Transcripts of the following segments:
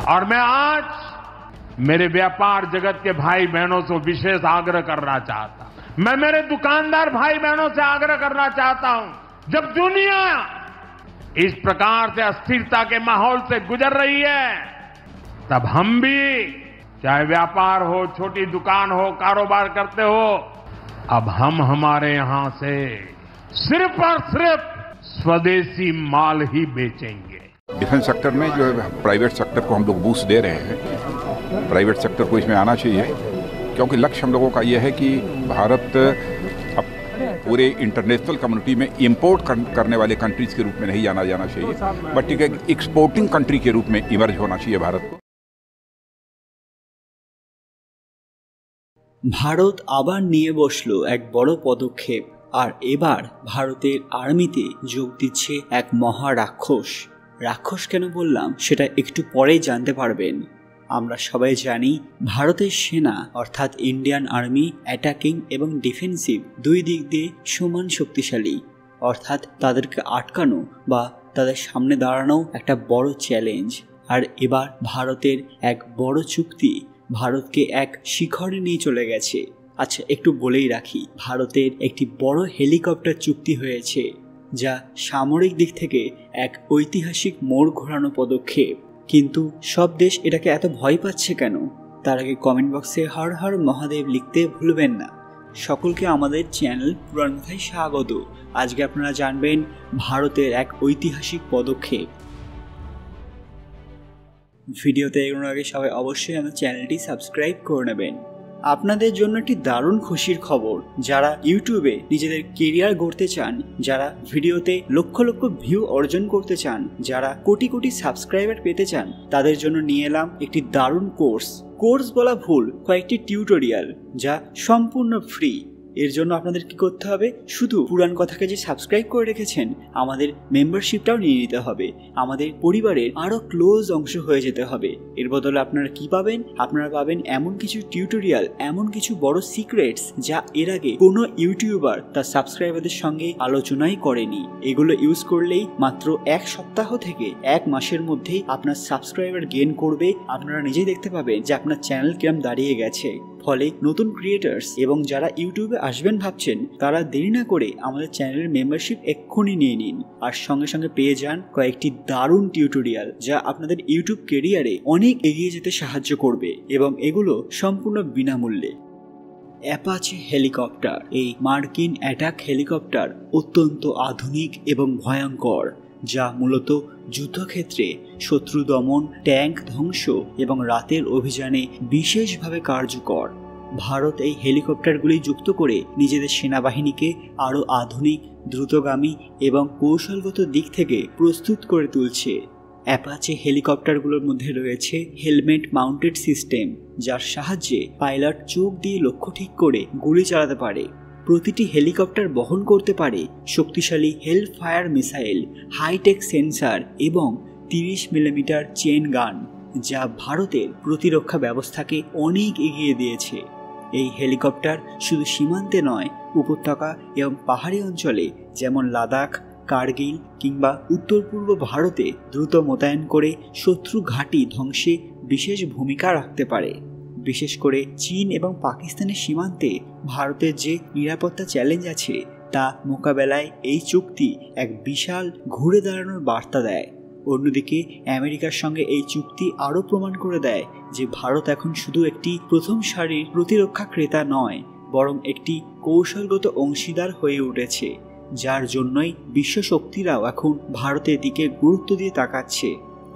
और मैं आज मेरे व्यापार जगत के भाई बहनों से विशेष आग्रह करना चाहता हूं। मैं मेरे दुकानदार भाई बहनों से आग्रह करना चाहता हूं, जब दुनिया इस प्रकार से अस्थिरता के माहौल से गुजर रही है, तब हम भी, चाहे व्यापार हो, छोटी दुकान हो, कारोबार करते हो, अब हम हमारे यहां से सिर्फ और सिर्फ स्वदेशी माल ही बेचेंगे। डिफेंस सेक्टर में जो है प्राइवेट सेक्टर को हम लोग बूस्ट दे रहे हैं। प्राइवेट सेक्टर को इसमें आना चाहिए, क्योंकि लक्ष्य हम लोगों का यह है कि भारत अब पूरे इंटरनेशनल कम्युनिटी में इंपोर्ट करने वाले कंट्रीज के रूप में नहीं जाना चाहिए, बट एक एक्सपोर्टिंग कंट्री के रूप में इमर्ज होना चाहिए भारत को। ভারত আবার নিয়ে বসলো এক বড় পদক্ষেপ, আর এবার ভারতের আর্মিতে যোগ দিচ্ছে এক মহা রাক্ষস। রাক্ষস কেন বললাম সেটা একটু পরেই জানতে পারবেন। আমরা সবাই জানি ভারতের সেনা অর্থাৎ ইন্ডিয়ান আর্মি অ্যাটাকিং এবং ডিফেন্সিভ দুই দিক দিয়ে সমান শক্তিশালী, অর্থাৎ তাদেরকে আটকানো বা তাদের সামনে দাঁড়ানো একটা বড় চ্যালেঞ্জ। আর এবার ভারতের এক বড় চুক্তি ভারতকে এক শিখরে নিয়ে চলে গেছে। আচ্ছা, একটু বলেই রাখি, ভারতের একটি বড় হেলিকপ্টার চুক্তি হয়েছে, যা সামরিক দিক থেকে এক ঐতিহাসিক মোড় ঘোরানো পদক্ষেপ। কিন্তু সব দেশ এটাকে এত ভয় পাচ্ছে কেন? তার আগে কমেন্ট বক্সে হর হর মহাদেব লিখতে ভুলবেন না। সকলকে আমাদের চ্যানেল পুরান কথায় স্বাগত। আজকে আপনারা জানবেন ভারতের এক ঐতিহাসিক পদক্ষেপ। ভিডিওতে এগোনোর আগে সবাই অবশ্যই আমার চ্যানেলটি সাবস্ক্রাইব করে নেবেন। আপনাদের জন্য একটি দারুণ খুশির খবর। যারা ইউটিউবে নিজেদের কেরিয়ার গড়তে চান, যারা ভিডিওতে লক্ষ লক্ষ ভিউ অর্জন করতে চান, যারা কোটি কোটি সাবস্ক্রাইবার পেতে চান, তাদের জন্য নিয়ে এলাম একটি দারুণ কোর্স বলা ভুল, কয়েকটি টিউটোরিয়াল যা সম্পূর্ণ ফ্রি। এর জন্য আপনাদের কি করতে হবে? শুধু পুরান কথাকে যে সাবস্ক্রাইব করে রেখেছেন, আমাদের মেম্বারশিপটাও নিয়ে নিতে হবে, আমাদের পরিবারের আরো ক্লোজ অংশ হয়ে যেতে হবে। এর বদলে আপনারা কি পাবেন? আপনারা পাবেন এমন কিছু টিউটোরিয়াল, এমন কিছু বড় সিক্রেটস যা এর আগে কোনো ইউটিউবার তার সাবস্ক্রাইবারদের সঙ্গে আলোচনাই করেনি। এগুলো ইউজ করলেই মাত্র এক সপ্তাহ থেকে এক মাসের মধ্যেই আপনার সাবস্ক্রাইবার গেইন করবে। আপনারা নিজেই দেখতে পাবেন যে আপনার চ্যানেল কিরম দাঁড়িয়ে গেছে। ফলে নতুন ক্রিয়েটার্স এবং যারা ইউটিউবে আসবেন ভাবছেন, তারা দেরি না করে আমাদের চ্যানেলের মেম্বারশিপ এক্ষুনি নিয়ে নিন, আর সঙ্গে সঙ্গে পেয়ে যান কয়েকটি দারুণ টিউটোরিয়াল যা আপনাদের ইউটিউব ক্যারিয়ারে অনেক এগিয়ে যেতে সাহায্য করবে, এবং এগুলো সম্পূর্ণ বিনামূল্যে। অ্যাপাচে হেলিকপ্টার, এই মার্কিন অ্যাটাক হেলিকপ্টার অত্যন্ত আধুনিক এবং ভয়ঙ্কর, যা মূলত যুদ্ধক্ষেত্রে শত্রু দমন, ট্যাঙ্ক ধ্বংস এবং রাতের অভিযানে বিশেষভাবে কার্যকর। ভারত এই হেলিকপ্টারগুলি যুক্ত করে নিজেদের সেনাবাহিনীকে আরও আধুনিক, দ্রুতগামী এবং কৌশলগত দিক থেকে প্রস্তুত করে তুলছে। অ্যাপাচে হেলিকপ্টারগুলোর মধ্যে রয়েছে হেলমেট মাউন্টেড সিস্টেম, যার সাহায্যে পাইলট চোখ দিয়ে লক্ষ্য ঠিক করে গুলি চালাতে পারে। প্রতিটি হেলিকপ্টার বহন করতে পারে শক্তিশালী hellfire missile, hitech sensor এবং 30 মিলিমিটার চেন গান, যা ভারতের প্রতিরক্ষা ব্যবস্থাকে অনেক এগিয়ে দিয়েছে। এই হেলিকপ্টার শুধু সীমান্তে নয়, উপত্যকা এবং পাহাড়ি অঞ্চলে যেমন লাদাখ, কার্গিল কিংবা উত্তর পূর্ব ভারতে দ্রুত মোতায়েন করে শত্রু ঘাঁটি ধ্বংসে বিশেষ ভূমিকা রাখতে পারে। বিশেষ করে চীন এবং পাকিস্তানের সীমান্তে ভারতের যে নিরাপত্তা চ্যালেঞ্জ আছে, তা মোকাবেলায় এই চুক্তি এক বিশাল ঘুরে দাঁড়ানোর বার্তা দেয়। অন্যদিকে আমেরিকার সঙ্গে এই চুক্তি আরও প্রমাণ করে দেয় যে ভারত এখন শুধু একটি প্রথম সারির প্রতিরক্ষা ক্রেতা নয়, বরং একটি কৌশলগত অংশীদার হয়ে উঠেছে, যার জন্যই বিশ্ব শক্তিরাও এখন ভারতের দিকে গুরুত্ব দিয়ে তাকাচ্ছে।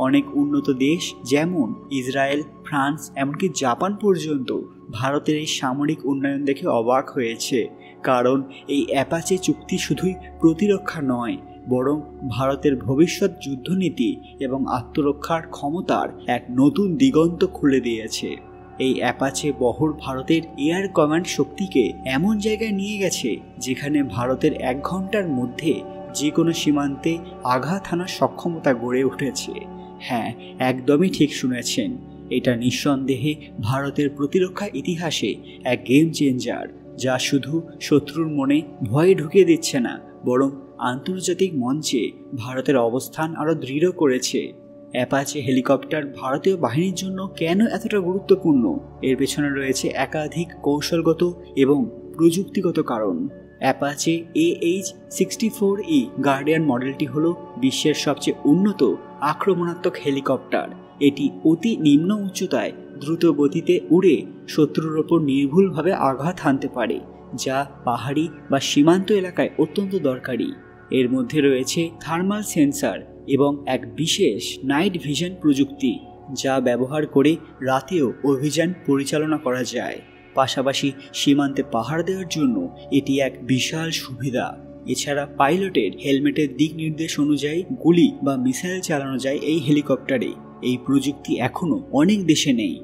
অনেক উন্নত দেশ যেমন ইসরায়েল, ফ্রান্স, এমনকি জাপান পর্যন্ত ভারতের এই সামরিক উন্নয়ন দেখে অবাক হয়েছে, কারণ এই অ্যাপাচে চুক্তি শুধুই প্রতিরক্ষা নয়, বরং ভারতের ভবিষ্যৎ যুদ্ধনীতি এবং আত্মরক্ষার ক্ষমতার এক নতুন দিগন্ত খুলে দিয়েছে। এই অ্যাপাচে বহর ভারতের এয়ার কমান্ড শক্তিকে এমন জায়গায় নিয়ে গেছে যেখানে ভারতের 1 ঘন্টার মধ্যে যে কোনো সীমান্তে আঘাত হানার সক্ষমতা গড়ে উঠেছে। হ্যাঁ, একদমই ঠিক শুনেছেন, এটা নিঃসন্দেহে ভারতের প্রতিরক্ষা ইতিহাসে এক গেম চেঞ্জার, যা শুধু শত্রুর মনে ভয় ঢুকিয়ে দিচ্ছে না, বরং আন্তর্জাতিক মঞ্চে ভারতের অবস্থান আরও দৃঢ় করেছে। অ্যাপাচে হেলিকপ্টার ভারতীয় বাহিনীর জন্য কেন এতটা গুরুত্বপূর্ণ, এর পেছনে রয়েছে একাধিক কৌশলগত এবং প্রযুক্তিগত কারণ। অ্যাপাচে AH-64E গার্ডিয়ান মডেলটি হল বিশ্বের সবচেয়ে উন্নত আক্রমণাত্মক হেলিকপ্টার। এটি অতি নিম্ন উচ্চতায় দ্রুত গতিতে উড়ে শত্রুর ওপর নির্ভুলভাবে আঘাত হানতে পারে, যা পাহাড়ি বা সীমান্ত এলাকায় অত্যন্ত দরকারি। এর মধ্যে রয়েছে থার্মাল সেন্সর এবং এক বিশেষ নাইট ভিশন প্রযুক্তি, যা ব্যবহার করে রাতেও অভিযান পরিচালনা করা যায়। পাশাপাশি সীমান্তে পাহাড় দেওয়ার জন্য এটি এক বিশাল সুবিধা। এছাড়া পাইলটের হেলমেটের দিক নির্দেশ অনুযায়ী গুলি বা মিসাইল চালানো যায় এই হেলিকপ্টারে। এই প্রযুক্তি এখনও অনেক দেশে নেই।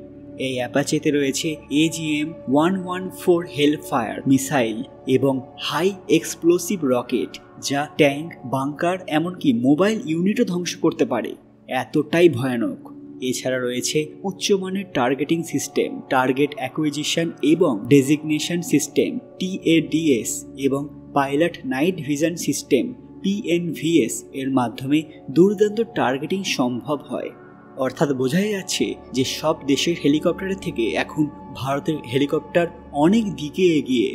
এই অ্যাপাচেতে রয়েছে AGM-114 হেলফায়ার মিসাইল এবং হাই এক্সপ্লোসিভ রকেট, যা ট্যাঙ্ক, বাংকার, এমনকি মোবাইল ইউনিটও ধ্বংস করতে পারে, এতটাই ভয়ানক। এছাড়া রয়েছে উচ্চমানের টার্গেটিং সিস্টেম, টার্গেট অ্যাকুইজিশন এবং ডেজিগনেশন সিস্টেম TADS এবং pilot night vision system PNVS এর মাধ্যমে দুর্দান্ত টার্গেটিং সম্ভব হয়। অর্থাৎ বোঝাই যাচ্ছে যে সব দেশের হেলিকপ্টারের থেকে এখন ভারতের হেলিকপ্টার অনেক দিকে এগিয়ে।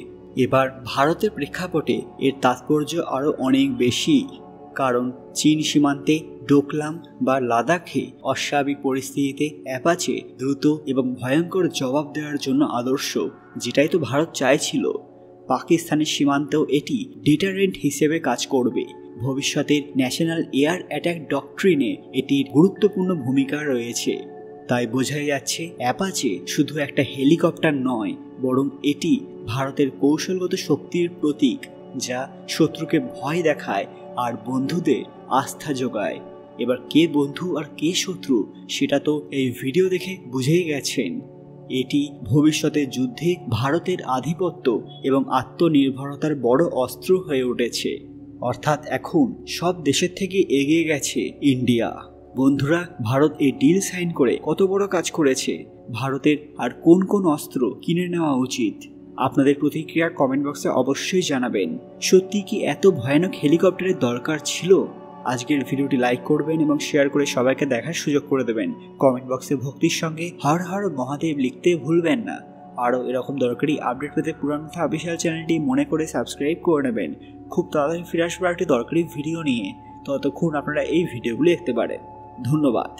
এবার ভারতের প্রেক্ষাপটে এর তাৎপর্য আরও অনেক বেশি, কারণ চীন সীমান্তে ডোকলাম বা লাদাখে অস্বাভাবিক পরিস্থিতিতে অ্যাপাচে দ্রুত এবং ভয়ঙ্কর জবাব দেওয়ার জন্য আদর্শ, যেটাই তো ভারত চাইছিল। পাকিস্তানের সীমান্তেও এটি ডিটারেন্ট হিসেবে কাজ করবে। ভবিষ্যতের ন্যাশনাল এয়ার অ্যাটাক ডক্ট্রিনে এটির গুরুত্বপূর্ণ ভূমিকা রয়েছে। তাই বোঝাই যাচ্ছে অ্যাপাচে শুধু একটা হেলিকপ্টার নয়, বরং এটি ভারতের কৌশলগত শক্তির প্রতীক, যা শত্রুকে ভয় দেখায় আর বন্ধুদের আস্থা যোগায়। এবার কে বন্ধু আর কে শত্রু সেটা তো এই ভিডিও দেখে বুঝেই গেছেন। এটি ভবিষ্যতের যুদ্ধে ভারতের আধিপত্য এবং আত্মনির্ভরতার বড় অস্ত্র হয়ে উঠেছে। অর্থাৎ এখন সব দেশের থেকে এগিয়ে গেছে ইন্ডিয়া। বন্ধুরা, ভারত এই ডিল সাইন করে কত বড় কাজ করেছে। ভারতের আর কোন কোন অস্ত্র কিনে নেওয়া উচিত? আপনাদের প্রতিক্রিয়া কমেন্ট বক্সে অবশ্যই জানাবেন। সত্যি কি এত ভয়ানক হেলিকপ্টারের দরকার ছিল? আজকের ভিডিওটি লাইক করবেন এবং শেয়ার করে সবাইকে দেখার সুযোগ করে দেবেন। কমেন্ট বক্সে ভক্তির সঙ্গে হর হর মহাদেব লিখতে ভুলবেন না। আরও এরকম দরকারি আপডেট পেতে পুরানথা অফিসিয়াল চ্যানেলটি মনে করে সাবস্ক্রাইব করে নেবেন। খুব তাড়াতাড়ি ফিরে আসবো একটি দরকারি ভিডিও নিয়ে। ততক্ষণ আপনারা এই ভিডিওগুলি দেখতে পারেন। ধন্যবাদ।